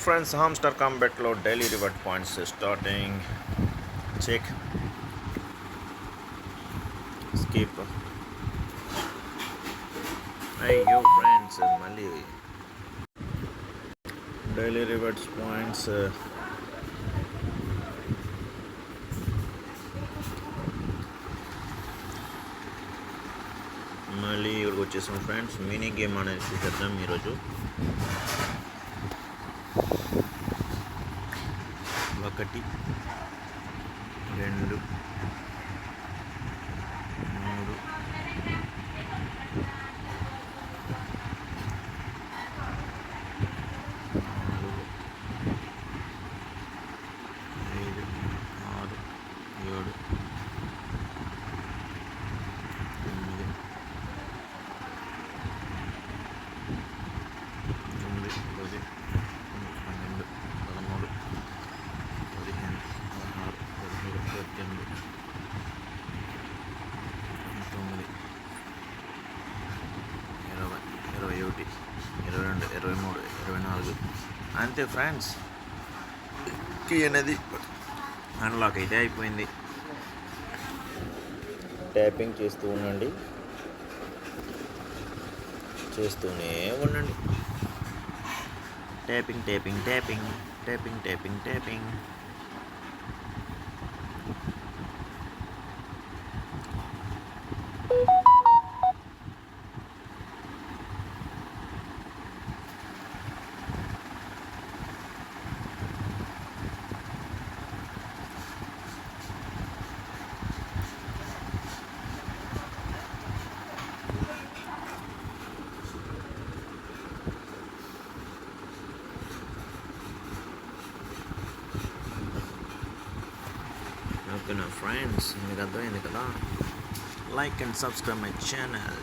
Friends, hamster combat load daily reward points starting. Check. Skip. Hey yo friends, మళ్ళీ daily rewards points మళ్ళీ ఇక్కడికి వచ్చేసాం friends. Mini game అనేది చూసేద్దాం ఈరోజు. ఒకటి, రెండు, మూడు, నాలుగు, ఐదు, ఆరు, ఏడు, ఎనిమిది, తొమ్మిది, పది, 12, 13, 15, 16, 17, 18, 19, 20, 21, 22, 23, 24. అంతే ఫ్రెండ్స్. కీ అనేది అన్లాక్ అయితే అయిపోయింది. ట్యాపింగ్ చేస్తూనే ఉండండి. Tapping tapping tapping tapping tapping tapping. ఓకేనా ఫ్రెండ్స్, మీకు అర్థమైంది కదా. Like and subscribe my channel.